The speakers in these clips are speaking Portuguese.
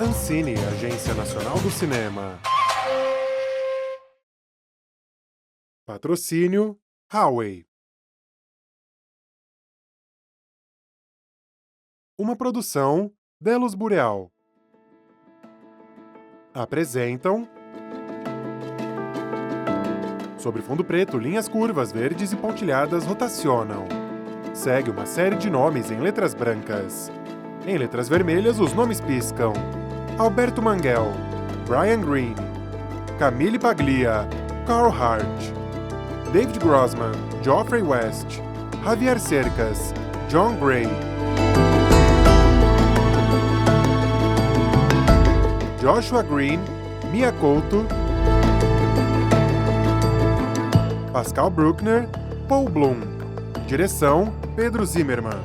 Ancine, Agência Nacional do Cinema. Patrocínio Huawei. Uma produção Delos Boreal. Apresentam... Sobre fundo preto, linhas curvas, verdes e pontilhadas rotacionam. Segue uma série de nomes em letras brancas. Em letras vermelhas, os nomes piscam. Alberto Manguel, Brian Greene, Camille Paglia, Carl Hart, David Grossman, Geoffrey West, Javier Cercas, John Gray, Joshua Green, Mia Couto, Pascal Bruckner, Paul Bloom. Direção, Pedro Zimmermann.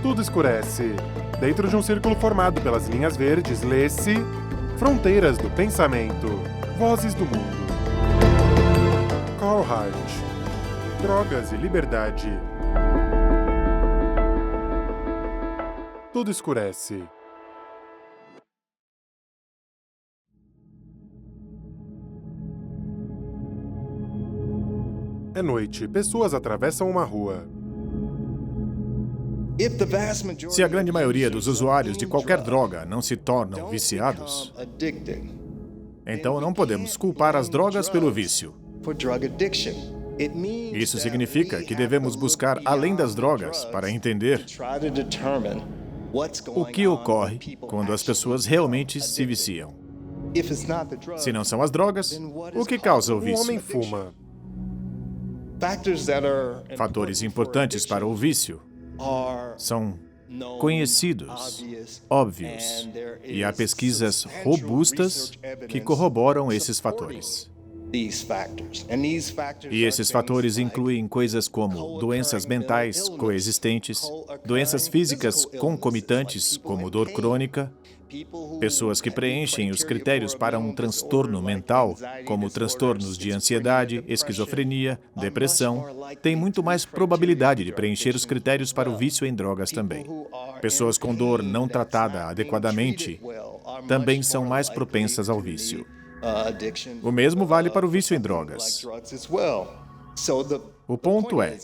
Tudo escurece. Dentro de um círculo formado pelas linhas verdes, lê-se Fronteiras do Pensamento, Vozes do Mundo. Carl Hart. Drogas e liberdade. Tudo escurece. É noite. Pessoas atravessam uma rua. Se a grande maioria dos usuários de qualquer droga não se tornam viciados, então não podemos culpar as drogas pelo vício. Isso significa que devemos buscar além das drogas para entender o que ocorre quando as pessoas realmente se viciam. Se não são as drogas, o que causa o Um vício? homem fuma. Fatores importantes para o vício são conhecidos, óbvios, e há pesquisas robustas que corroboram esses fatores. E esses fatores incluem coisas como doenças mentais coexistentes, doenças físicas concomitantes, como dor crônica, pessoas que preenchem os critérios para um transtorno mental, como transtornos de ansiedade, esquizofrenia, depressão, têm muito mais probabilidade de preencher os critérios para o vício em drogas também. Pessoas com dor não tratada adequadamente também são mais propensas ao vício. O mesmo vale para o vício em drogas. O ponto é,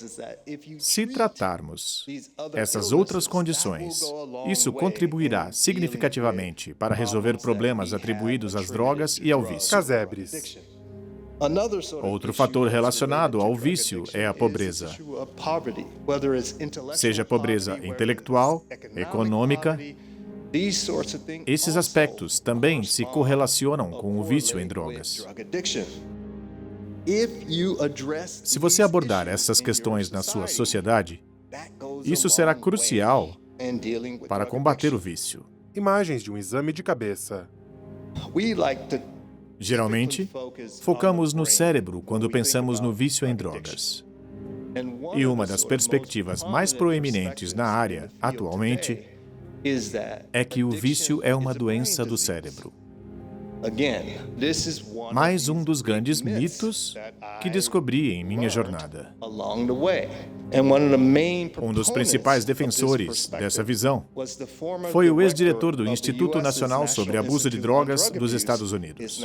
se tratarmos essas outras condições, isso contribuirá significativamente para resolver problemas atribuídos às drogas e ao vício. Casebres. Outro fator relacionado ao vício é a pobreza. Seja pobreza intelectual, econômica, esses aspectos também se correlacionam com o vício em drogas. Se você abordar essas questões na sua sociedade, isso será crucial para combater o vício. Imagens de um exame de cabeça. Geralmente, focamos no cérebro quando pensamos no vício em drogas. E uma das perspectivas mais proeminentes na área, atualmente, é que o vício é uma doença do cérebro. Mais um dos grandes mitos que descobri em minha jornada. Um dos principais defensores dessa visão foi o ex-diretor do Instituto Nacional sobre Abuso de Drogas dos Estados Unidos.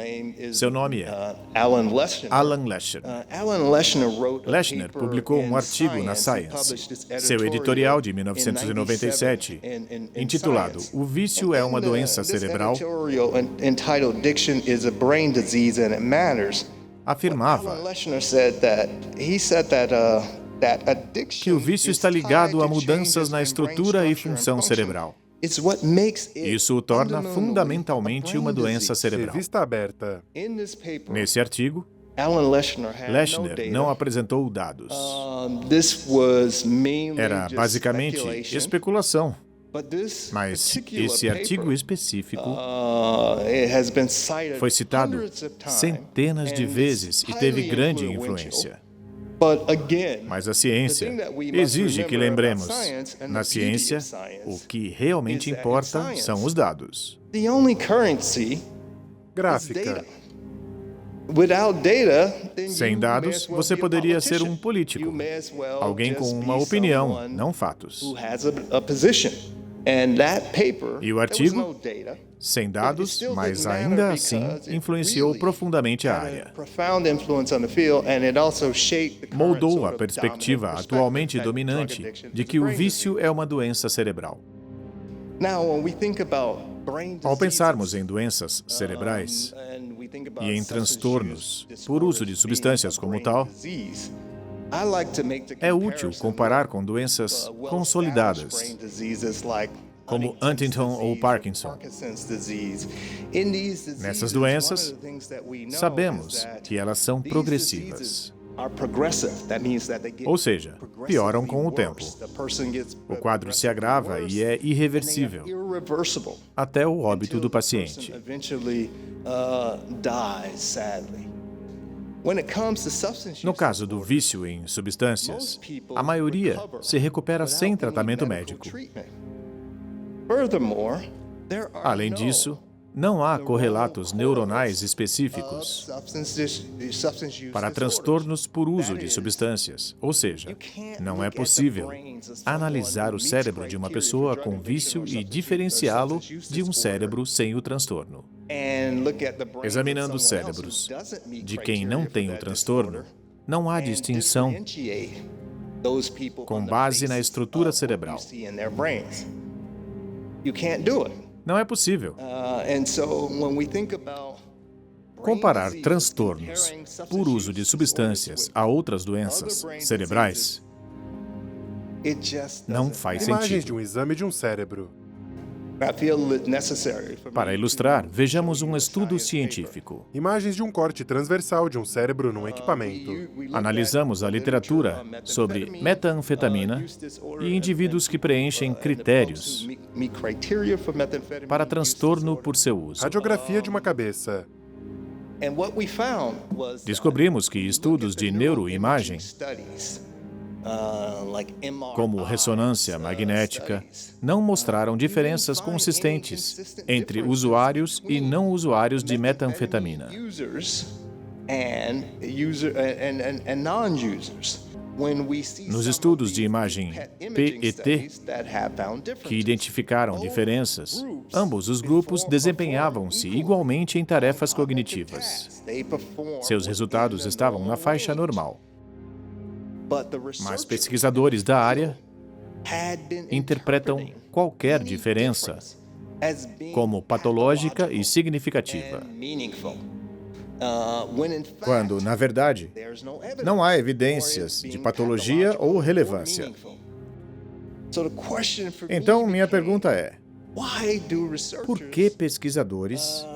Seu nome é Alan Leshner. Leshner publicou um artigo na Science, seu editorial de 1997, intitulado "O vício é uma doença cerebral", afirmava que o vício está ligado a mudanças na estrutura e função cerebral. Isso o torna fundamentalmente uma doença cerebral. Revista aberta. Nesse artigo, Leshner não apresentou dados. Era basicamente especulação. Mas esse artigo específico foi citado centenas de vezes e teve grande influência. Mas a ciência exige que lembremos, na ciência, o que realmente importa são os dados. Gráfica. Sem dados, você poderia ser um político, alguém com uma opinião, não fatos. E o artigo, sem dados, mas ainda assim influenciou profundamente a área. Moldou a perspectiva atualmente dominante de que o vício é uma doença cerebral. Ao pensarmos em doenças cerebrais e em transtornos por uso de substâncias como tal, é útil comparar com doenças consolidadas, como Huntington ou Parkinson. Nessas doenças, sabemos que elas são progressivas. Ou seja, pioram com o tempo. O quadro se agrava e é irreversível, até o óbito do paciente. No caso do vício em substâncias, a maioria se recupera sem tratamento médico. Além disso, não há correlatos neuronais específicos para transtornos por uso de substâncias. Ou seja, não é possível analisar o cérebro de uma pessoa com vício e diferenciá-lo de um cérebro sem o transtorno. Examinando os cérebros de quem não tem o transtorno, não há distinção com base na estrutura cerebral. Não é possível. Comparar transtornos por uso de substâncias a outras doenças cerebrais não faz Imagens de sentido. um exame de um cérebro. Para ilustrar, vejamos um estudo científico. Imagens de um corte transversal de um cérebro num equipamento. Analisamos a literatura sobre metanfetamina e indivíduos que preenchem critérios para transtorno por seu uso. Radiografia de uma cabeça. Descobrimos que estudos de neuroimagem, como ressonância magnética, não mostraram diferenças consistentes entre usuários e não usuários de metanfetamina. Nos estudos de imagem PET, que identificaram diferenças, ambos os grupos desempenhavam-se igualmente em tarefas cognitivas. Seus resultados estavam na faixa normal. Mas pesquisadores da área interpretam qualquer diferença como patológica e significativa, quando, na verdade, não há evidências de patologia ou relevância. Então, minha pergunta é: por que pesquisadores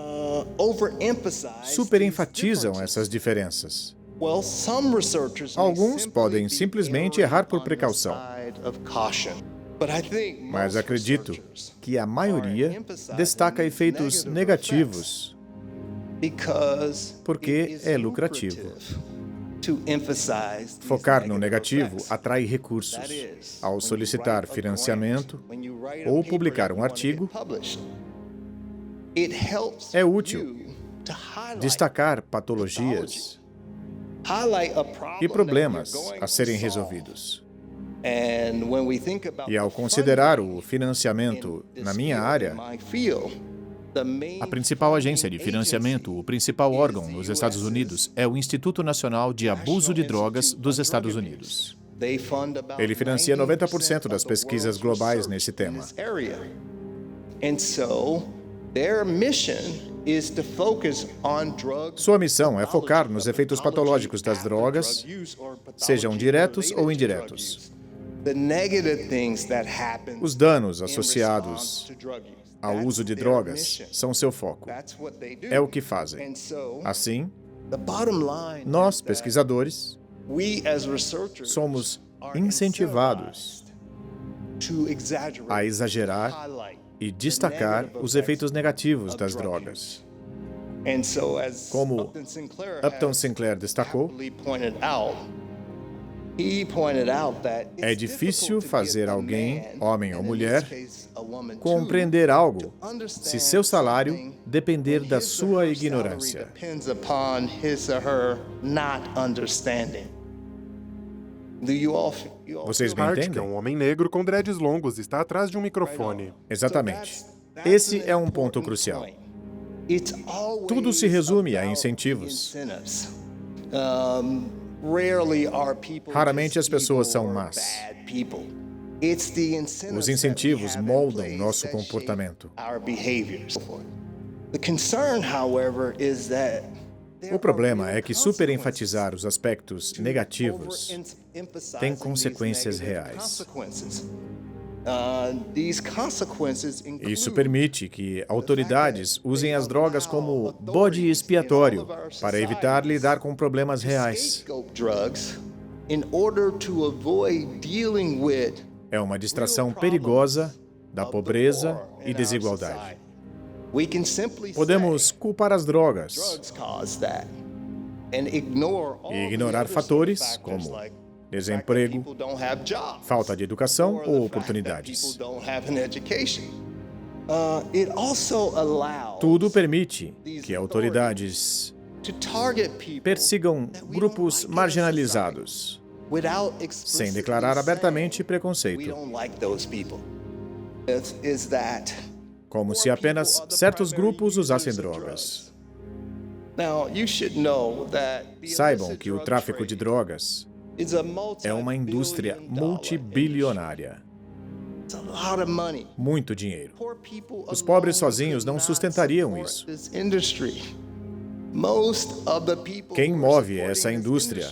superenfatizam essas diferenças? Alguns podem simplesmente errar por precaução, mas acredito que a maioria destaca efeitos negativos porque é lucrativo. Focar no negativo atrai recursos. Ao solicitar financiamento ou publicar um artigo, é útil destacar patologias e problemas a serem resolvidos. E ao considerar o financiamento na minha área, a principal agência de financiamento, o principal órgão nos Estados Unidos, é o Instituto Nacional de Abuso de Drogas dos Estados Unidos. Ele financia 90% das pesquisas globais nesse tema. Sua missão é focar nos efeitos patológicos das drogas, sejam diretos ou indiretos. Os danos associados ao uso de drogas são seu foco. É o que fazem. Assim, nós, pesquisadores, somos incentivados a exagerar e destacar os efeitos negativos das drogas. Como Upton Sinclair destacou, É difícil fazer alguém, homem ou mulher, compreender algo se seu salário depender da sua ignorância. Vocês me Hart, que é entendem? um homem negro com dreads longos, está atrás de um microfone. Exatamente. Esse é um ponto crucial. Tudo se resume a incentivos. Raramente as pessoas são más. Os incentivos moldam nosso comportamento. O problema é que superenfatizar os aspectos negativos tem consequências reais. Isso permite que autoridades usem as drogas como bode expiatório para evitar lidar com problemas reais. É uma distração perigosa da pobreza e desigualdade. Podemos culpar as drogas e ignorar fatores como desemprego, falta de educação ou oportunidades. Tudo permite que autoridades persigam grupos marginalizados, sem declarar abertamente preconceito, como se apenas certos grupos usassem drogas. Saibam que o tráfico de drogas é uma indústria multibilionária. Muito dinheiro. Os pobres sozinhos não sustentariam isso. Quem move essa indústria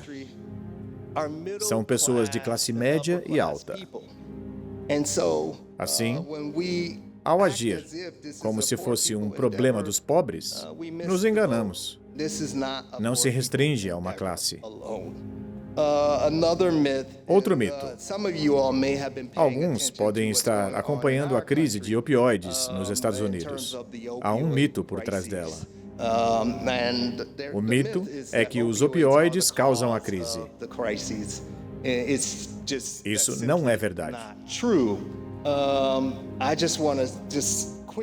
são pessoas de classe média e alta. Assim, ao agir como se fosse um problema dos pobres, nos enganamos. Não se restringe a uma classe. Outro mito. Alguns podem estar acompanhando a crise de opioides nos Estados Unidos. Há um mito por trás dela. O mito é que os opioides causam a crise. Isso não é verdade.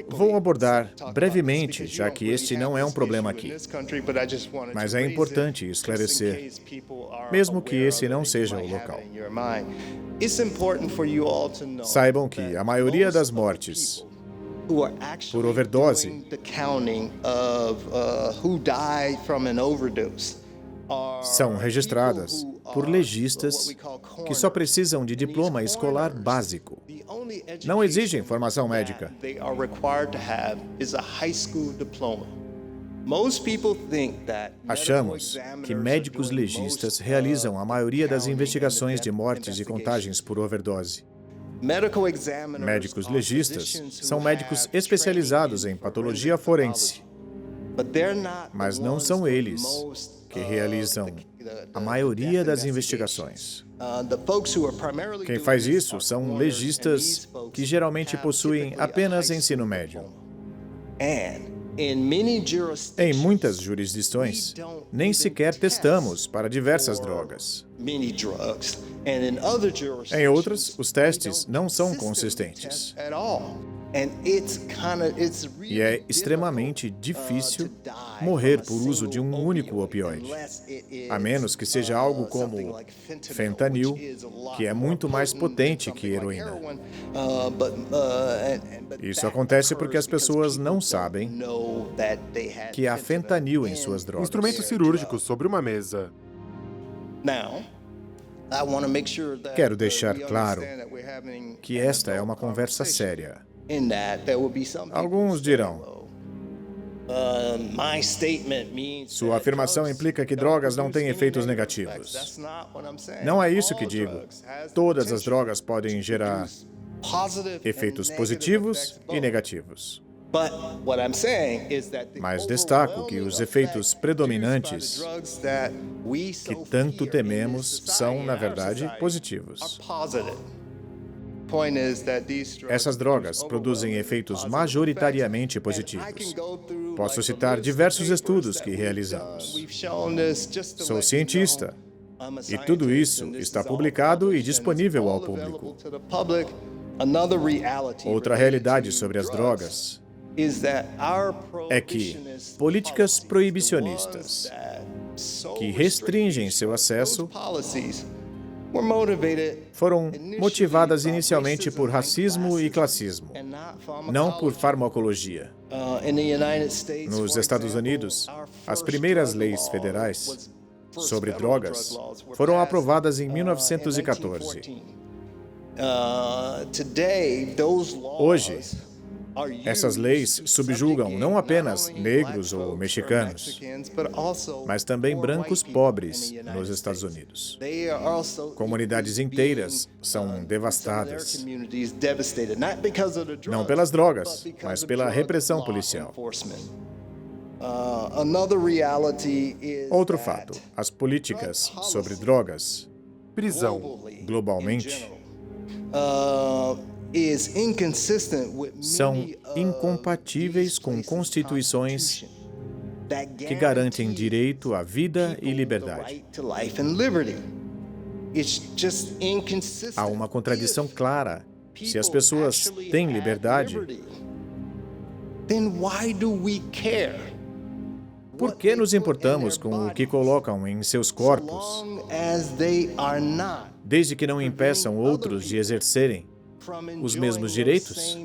Vou abordar brevemente, já que este não é um problema aqui. Mas é importante esclarecer, mesmo que esse não seja o local. Saibam que a maioria das mortes por overdose são registradas por legistas que só precisam de diploma escolar básico. Não exigem formação médica. Achamos que médicos legistas realizam a maioria das investigações de mortes e contágens por overdose. Médicos legistas são médicos especializados em patologia forense, mas não são eles que realizam a maioria das investigações. Quem faz isso são legistas que geralmente possuem apenas ensino médio. Em muitas jurisdições, nem sequer testamos para diversas drogas. Em outras, os testes não são consistentes. E é extremamente difícil morrer por uso de um único opioide, a menos que seja algo como fentanil, que é muito mais potente que heroína. Isso acontece porque as pessoas não sabem que há fentanil em suas drogas. Instrumentos cirúrgicos sobre uma mesa. Quero deixar claro que esta é uma conversa séria. Alguns dirão: sua afirmação implica que drogas não têm efeitos negativos. Não é isso que digo. Todas as drogas podem gerar efeitos positivos e negativos. Mas destaco que os efeitos predominantes que tanto tememos são, na verdade, positivos. Essas drogas produzem efeitos majoritariamente positivos. Posso citar diversos estudos que realizamos. Sou cientista, E tudo isso está publicado e disponível ao público. Outra realidade sobre as drogas é que políticas proibicionistas que restringem seu acesso foram motivadas inicialmente por racismo e classismo, não por farmacologia. Nos Estados Unidos, as primeiras leis federais sobre drogas foram aprovadas em 1914. Hoje, essas leis subjugam não apenas negros ou mexicanos, mas também brancos pobres nos Estados Unidos. Comunidades inteiras são devastadas, não pelas drogas, mas pela repressão policial. Outro fato, as políticas sobre drogas, Prisão. globalmente, são incompatíveis com constituições que garantem direito à vida e liberdade. Há uma contradição clara. Se as pessoas têm liberdade, por que nos importamos com o que colocam em seus corpos, desde que não impeçam outros de exercerem os mesmos direitos?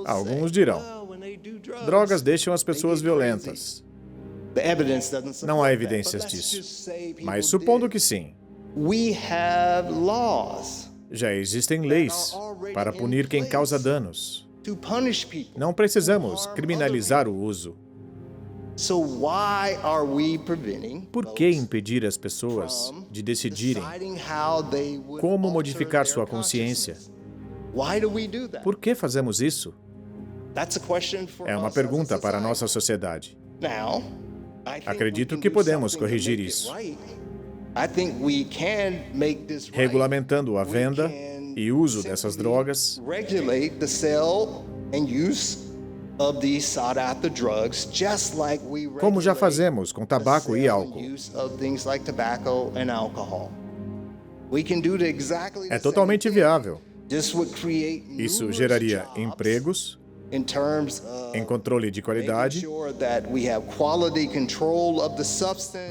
Alguns dirão, drogas deixam as pessoas violentas. Não há evidências disso. Mas supondo que sim, já existem leis para punir quem causa danos. Não precisamos criminalizar o uso. Por que impedir as pessoas de decidirem como modificar sua consciência? Por que fazemos isso? É uma pergunta para a nossa sociedade. Acredito que podemos corrigir isso, regulamentando a venda e uso dessas drogas, como já fazemos com tabaco e álcool. É totalmente viável. Isso geraria empregos, em controle de qualidade,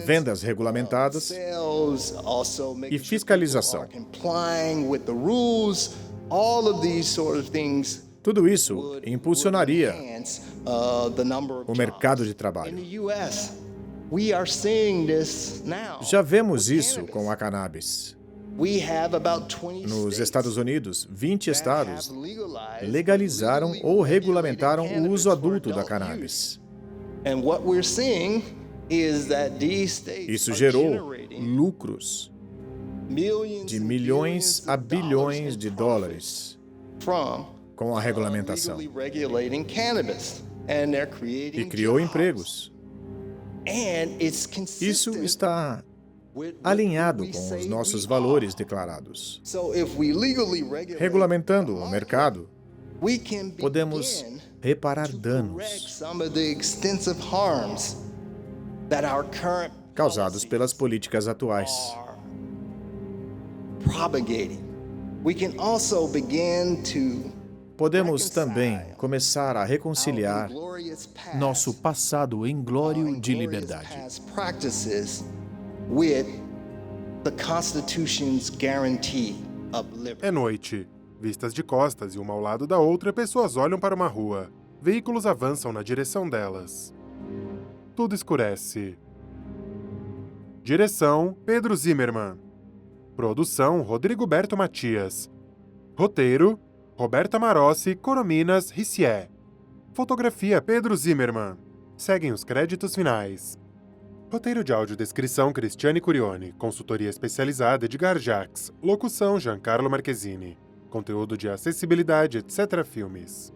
vendas regulamentadas e fiscalização. Tudo isso impulsionaria o mercado de trabalho. Já vemos isso com a cannabis. Nos Estados Unidos, 20 estados legalizaram ou regulamentaram o uso adulto da cannabis. Isso gerou lucros de milhões a bilhões de dólares com a regulamentação. E criou empregos. Isso está alinhado com os nossos valores declarados. Regulamentando o mercado, podemos reparar danos causados pelas políticas atuais. Podemos também começar a reconciliar nosso passado inglório de liberdade É noite. Vistas de costas e uma ao lado da outra, pessoas olham para uma rua. Veículos avançam na direção delas. Tudo escurece. Direção: Pedro Zimmermann. Produção: Rodrigo Berto Matias. Roteiro: Roberta Marossi, Corominas, Rissier. Fotografia: Pedro Zimmermann. Seguem os créditos finais. Roteiro de audiodescrição: Cristiane Curioni. Consultoria especializada: Edgar Jacques. Locução: Giancarlo Marchesini. Conteúdo de acessibilidade, etc. Filmes.